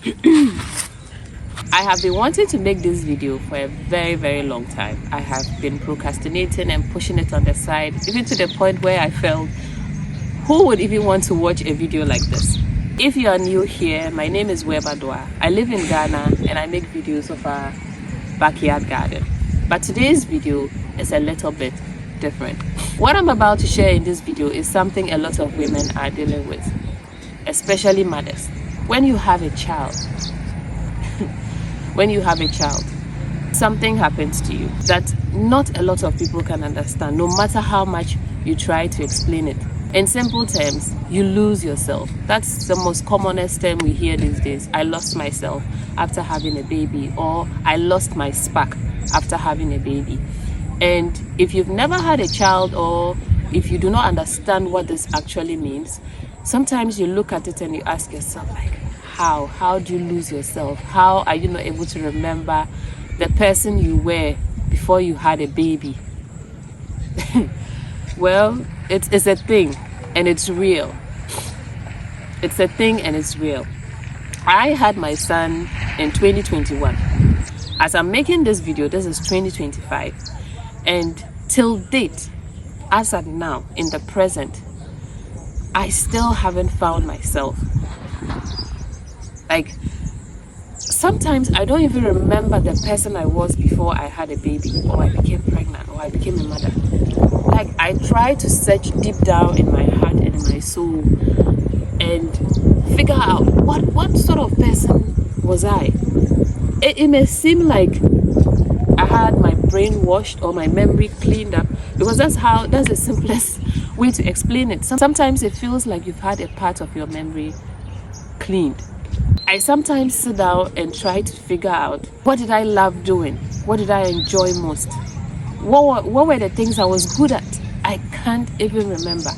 I have been wanting to make this video for a very long time. I have been procrastinating and pushing it on the side, even to the point where I felt, who would even want to watch a video like this? If you are new here, my name is Webadua. I live in Ghana and I make videos of our backyard garden. But today's video is a little bit different. What I'm about to share in this video is something a lot of women are dealing with, especially mothers. When you have a child, something happens to you that not a lot of people can understand, no matter how much you try to explain it. In simple terms, you lose yourself. That's the most commonest term we hear these days. I lost myself after having a baby, or I lost my spark after having a baby. And if you've never had a child, or if you do not understand what this actually means, sometimes you look at it and you ask yourself, like, how do you lose yourself? How are you not able to remember the person you were before you had a baby? Well, it's a thing and it's real. It's a thing and it's real. I had my son in 2021. As I'm making this video, this is 2025. And till date, as at now, in the present, I still haven't found myself. Like, sometimes I don't even remember the person I was before I had a baby, or I became pregnant, or I became a mother. Like, I try to search deep down in my heart and in my soul and figure out what sort of person was I. It may seem like I had my brain washed or my memory cleaned up, because that's the simplest way to explain it. Sometimes it feels like you've had a part of your memory cleaned. I sometimes sit down and try to figure out, what did I love doing? What did I enjoy most? What were the things I was good at? I can't even remember.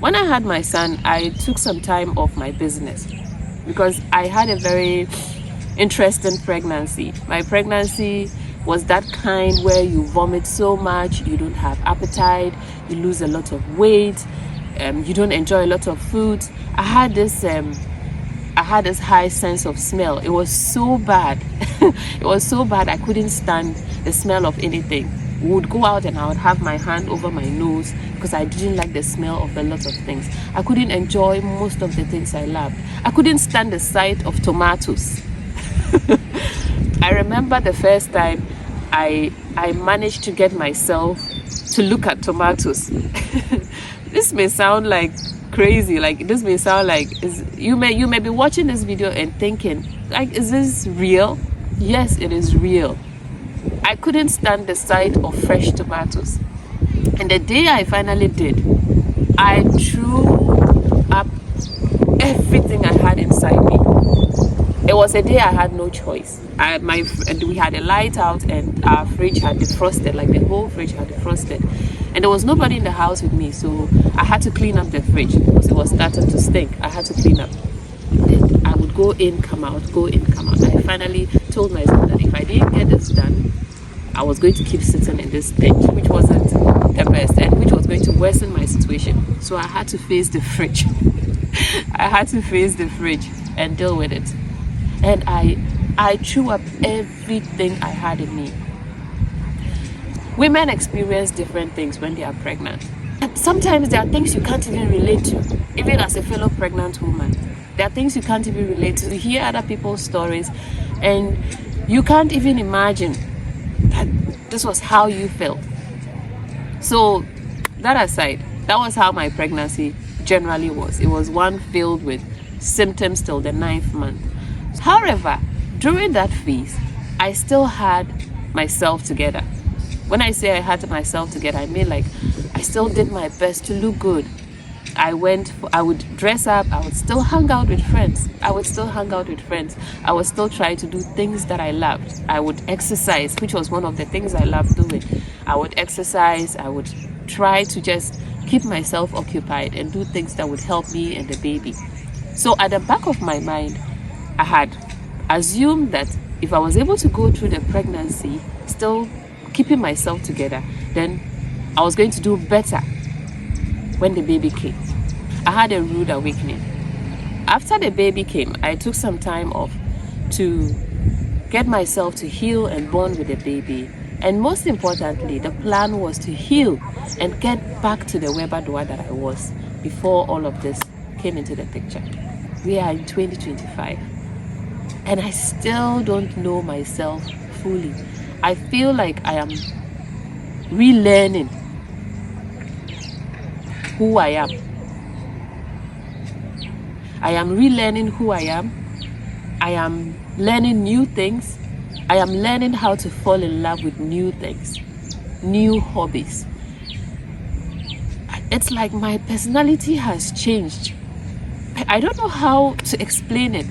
When I had my son, I took some time off my business because I had a very interesting pregnancy. My pregnancy was that kind where you vomit so much, you don't have appetite, you lose a lot of weight, you don't enjoy a lot of food. I had this high sense of smell. It was so bad. It was so bad I couldn't stand the smell of anything. We would go out and I would have my hand over my nose because I didn't like the smell of a lot of things. I couldn't enjoy most of the things I loved. I couldn't stand the sight of tomatoes. I remember the first time I managed to get myself to look at tomatoes. This may sound like crazy, like this may sound like, you may be watching this video and thinking, like, is this real? Yes, it is real. I couldn't stand the sight of fresh tomatoes. And the day I finally did, I threw up everything I had inside me. It was a day I had no choice. We had a light out and our fridge had defrosted, like the whole fridge had defrosted. And there was nobody in the house with me, so I had to clean up the fridge because it was starting to stink. I had to clean up. And I would go in, come out, go in, come out. I finally told myself that if I didn't get this done, I was going to keep sitting in this stench, which wasn't the best and which was going to worsen my situation. So I had to face the fridge. I had to face the fridge and deal with it. And I threw up everything I had in me. Women experience different things when they are pregnant. And sometimes there are things you can't even relate to, even as a fellow pregnant woman. There are things you can't even relate to. You hear other people's stories and you can't even imagine that this was how you felt. So that aside, that was how my pregnancy generally was. It was one filled with symptoms till the 9th month. However, during that phase, I still had myself together. When I say I had myself together, I mean, like, I still did my best to look good. I would dress up, I would still hang out with friends. I would still try to do things that I loved. I would exercise, which was one of the things I loved doing. I would exercise, I would try to just keep myself occupied and do things that would help me and the baby. So at the back of my mind, I had assumed that if I was able to go through the pregnancy still keeping myself together, then I was going to do better when the baby came. I had a rude awakening. After the baby came, I took some time off to get myself to heal and bond with the baby. And most importantly, the plan was to heal and get back to the Webadua that I was before all of this came into the picture. We are in 2025 and I still don't know myself fully. I feel like I am relearning who I am. I am relearning who I am. I am learning new things. I am learning how to fall in love with new things, new hobbies. It's like my personality has changed. I don't know how to explain it,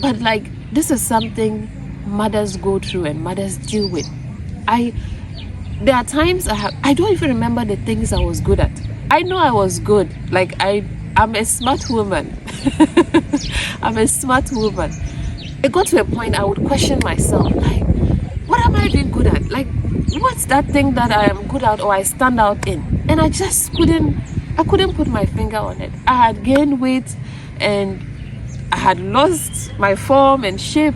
but like this is something mothers go through and mothers deal with. There are times I don't even remember the things I was good at. I know I was good. Like I'm a smart woman. I'm a smart woman. It got to a point I would question myself, like, what am I even good at? Like, what's that thing that I am good at or I stand out in? And I just couldn't put my finger on it. I had gained weight and I had lost my form and shape.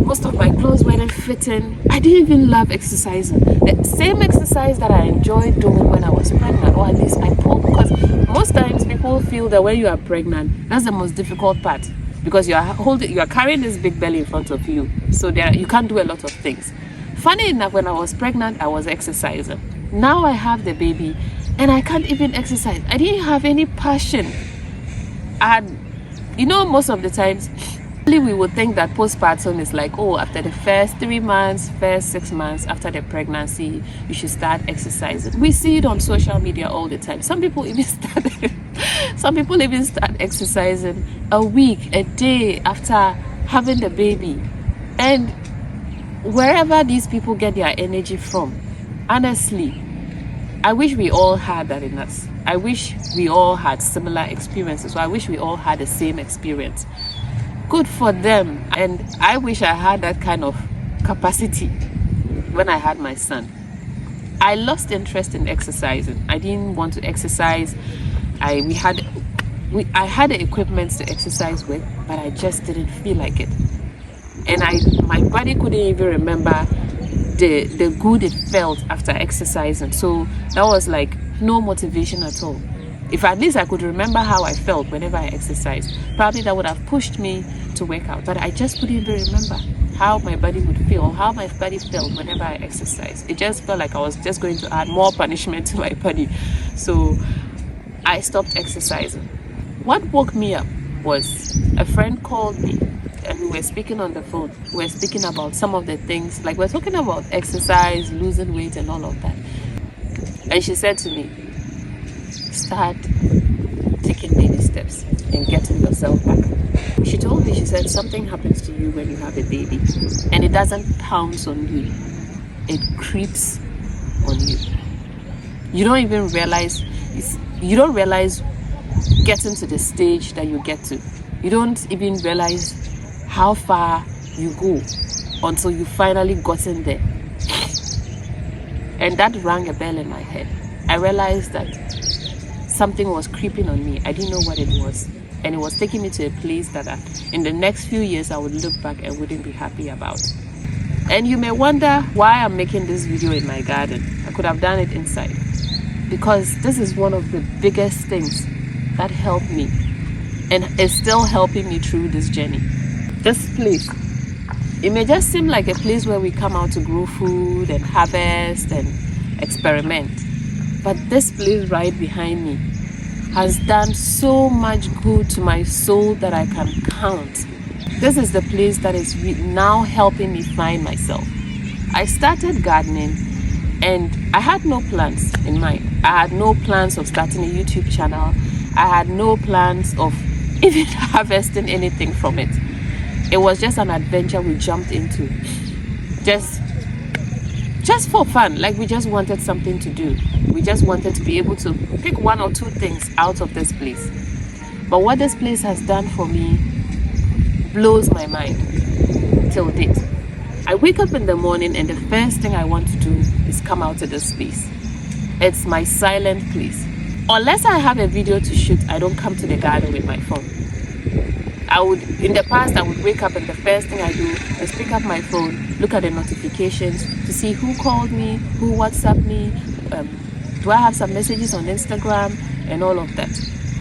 Most of my clothes weren't fitting. I didn't even love exercising. The same exercise that I enjoyed doing when I was pregnant, or at least I thought, because most times people feel that when you are pregnant, that's the most difficult part, because you are carrying this big belly in front of you, so you can't do a lot of things. Funny enough, when I was pregnant, I was exercising. Now I have the baby and I can't even exercise. I didn't have any passion. Most of the times we would think that postpartum is like, oh, after the first 3 months, first 6 months after the pregnancy, you should start exercising. We see it on social media all the time. Some people even start exercising a week, a day after having the baby. And wherever these people get their energy from, honestly, I wish we all had that in us. I wish we all had similar experiences. So I wish we all had the same experience. Good for them. And I wish I had that kind of capacity when I had my son. I lost interest in exercising. I didn't want to exercise. I had the equipment to exercise with, but I just didn't feel like it. And my body couldn't even remember the good it felt after exercising. So that was like no motivation at all. If at least I could remember how I felt whenever I exercised, probably that would have pushed me to work out. But I just couldn't even remember how my body would feel, how my body felt whenever I exercised. It just felt like I was just going to add more punishment to my body. So I stopped exercising. What woke me up was a friend called me and we were speaking on the phone. We were speaking about some of the things, like we're talking about exercise, losing weight and all of that. And she said to me, start taking baby steps and getting yourself back. She told me, she said, something happens to you when you have a baby and it doesn't pounce on you. It creeps on you. You don't even realize, getting to the stage that you get to. You don't even realize how far you go until you finally gotten there. And that rang a bell in my head. I realized that something was creeping on me. I didn't know what it was. And it was taking me to a place that in the next few years I would look back and wouldn't be happy about. And you may wonder why I'm making this video in my garden. I could have done it inside. Because this is one of the biggest things that helped me and is still helping me through this journey. This place, it may just seem like a place where we come out to grow food and harvest and experiment. But this place right behind me has done so much good to my soul that I can count. This is the place that is now helping me find myself. I started gardening and I had no plans in mind. I had no plans of starting a YouTube channel. I had no plans of even harvesting anything from it. It was just an adventure we jumped into. Just for fun, like we just wanted something to do. We just wanted to be able to pick 1 or 2 things out of this place. But what this place has done for me blows my mind till date. I wake up in the morning and the first thing I want to do is come out to this space. It's my silent place. Unless I have a video to shoot, I don't come to the garden with my phone. In the past, I would wake up and the first thing I do is pick up my phone, look at the notifications to see who called me, who WhatsApped me, do I have some messages on Instagram and all of that.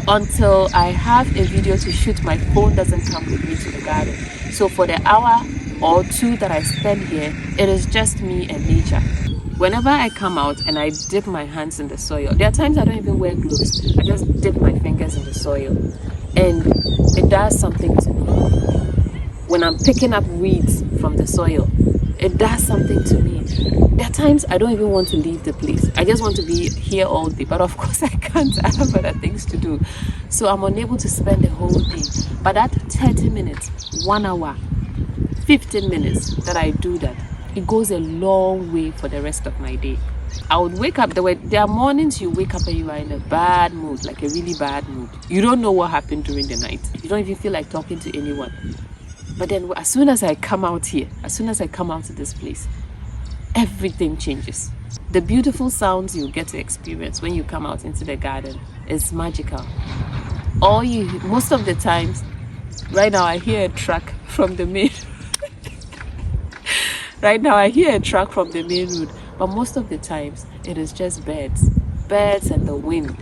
Until I have a video to shoot, my phone doesn't come with me to the garden. So for the hour or two that I spend here, it is just me and nature. Whenever I come out and I dip my hands in the soil, there are times I don't even wear gloves. I just dip my fingers in the soil and it does something to me. When I'm picking up weeds from the soil, it does something to me. There are times I don't even want to leave the place. I just want to be here all day, but of course I can't. I have other things to do. So I'm unable to spend the whole day. But that 30 minutes, 1 hour, 15 minutes that I do that, it goes a long way for the rest of my day. I would wake up, there are mornings you wake up and you are in a bad mood, like a really bad mood. You don't know what happened during the night. You don't even feel like talking to anyone. But then as soon as I come out here, as soon as I come out to this place, everything changes. The beautiful sounds you get to experience when you come out into the garden is magical. Most of the times, right now I hear a truck from the main Right now I hear a truck from the main road, but most of the times it is just birds and the wind.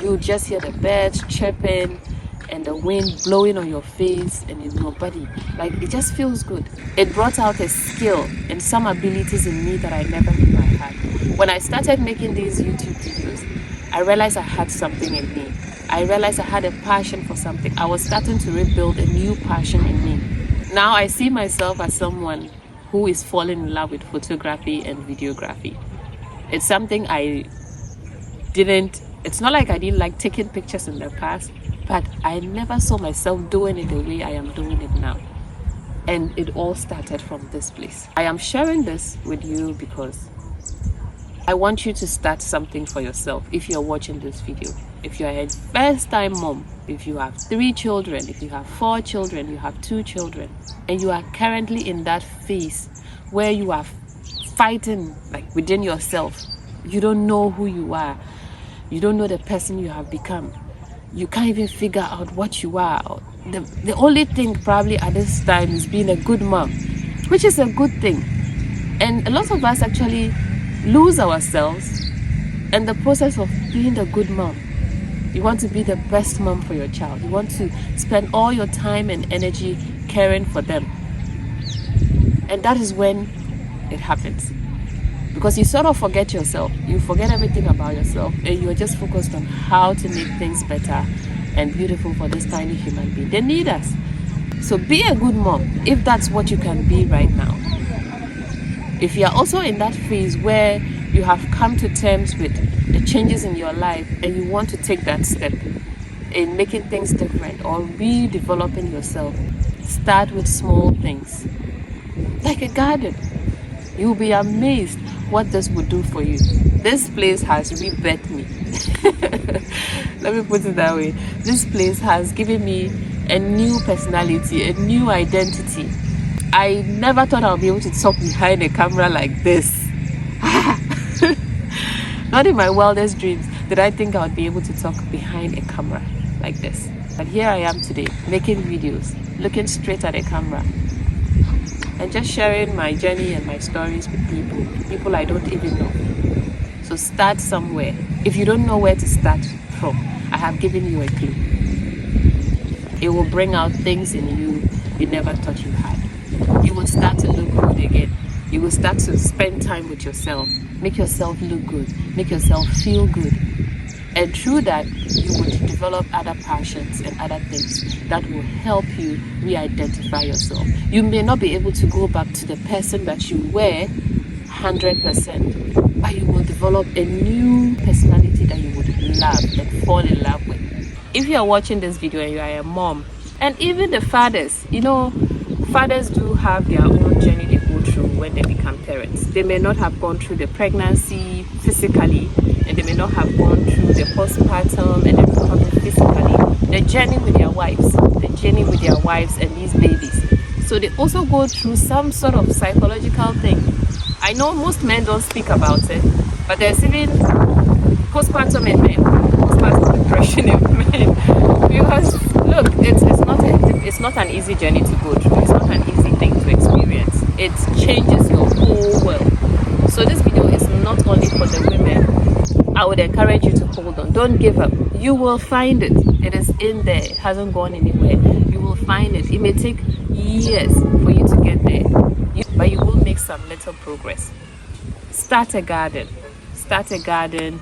You just hear the birds chirping and the wind blowing on your face and in your body. Like, it just feels good. It brought out a skill and some abilities in me that I never knew I had. When I started making these YouTube videos, I realized I had something in me. I realized I had a passion for something. I was starting to rebuild a new passion in me. Now I see myself as someone who is falling in love with photography and videography. It's something it's not like I didn't like taking pictures in the past, but I never saw myself doing it the way I am doing it now. And it all started from this place. I am sharing this with you because I want you to start something for yourself. If you're watching this video, if you're a first-time mom, if you have 3 children, if you have 4 children, you have 2 children, and you are currently in that phase where you are fighting like within yourself, you don't know who you are, you don't know the person you have become, you can't even figure out what you are. The only thing probably at this time is being a good mom, which is a good thing. And a lot of us actually lose ourselves in the process of being a good mom. You want to be the best mom for your child. You want to spend all your time and energy caring for them. And that is when it happens. Because you sort of forget yourself. You forget everything about yourself. And you're just focused on how to make things better and beautiful for this tiny human being. They need us. So be a good mom if that's what you can be right now. If you are also in that phase where you have come to terms with the changes in your life and you want to take that step in making things different or redeveloping yourself, start with small things. Like a garden. You'll be amazed what this would do for you. This place has rebirthed me. Let me put it that way. This place has given me a new personality, a new identity. I never thought I would be able to talk behind a camera like this. Not in my wildest dreams did I think I would be able to talk behind a camera like this. But here I am today, making videos, looking straight at a camera, and just sharing my journey and my stories with people I don't even know. So start somewhere. If you don't know where to start from, I have given you a clue. It will bring out things in you never thought you had. You will start to look good again. You will start to spend time with yourself, make yourself look good, make yourself feel good. And through that, you would develop other passions and other things that will help you re-identify yourself. You may not be able to go back to the person that you were 100%, but you will develop a new personality that you would love and fall in love with. If you are watching this video and you are a mom, and even the fathers, fathers do have their own journey they go through when they become parents. They may not have gone through the pregnancy physically, and they may not have gone through the postpartum and the becoming physically. The journey with their wives and these babies. So they also go through some sort of psychological thing. I know most men don't speak about it, but there's even postpartum in men, postpartum depression in men. Because look, it's not an easy journey to go through. It's not an easy thing to experience. It changes your whole world. So this video is not only for the women. I would encourage you to hold on. Don't give up. You will find it. It is in there. It hasn't gone anywhere. You will find it. It may take years for you to get there, but you will make some little progress. Start a garden. Start a garden.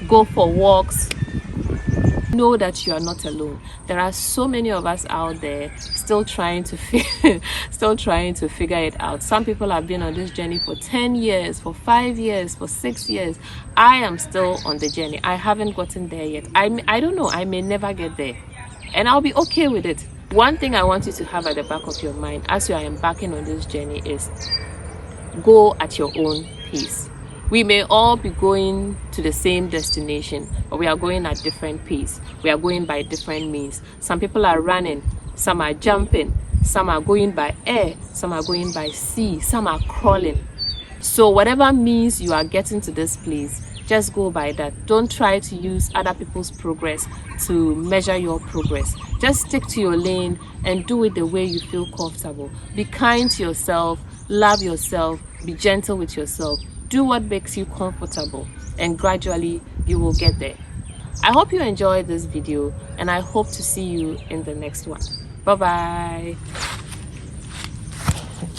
Go for walks. Know that you are not alone. There are so many of us out there still trying to figure it out. Some people have been on this journey for 10 years, for 5 years, for 6 years. I am still on the journey. I haven't gotten there yet. I don't know. I may never get there, and I'll be okay with it. One thing I want you to have at the back of your mind as you are embarking on this journey is go at your own pace. We may all be going to the same destination, but we are going at different pace. We are going by different means. Some people are running, some are jumping, some are going by air, some are going by sea, some are crawling. So whatever means you are getting to this place, just go by that. Don't try to use other people's progress to measure your progress. Just stick to your lane and do it the way you feel comfortable. Be kind to yourself, love yourself, be gentle with yourself. Do what makes you comfortable, and gradually you will get there. I hope you enjoyed this video, and I hope to see you in the next one. Bye bye.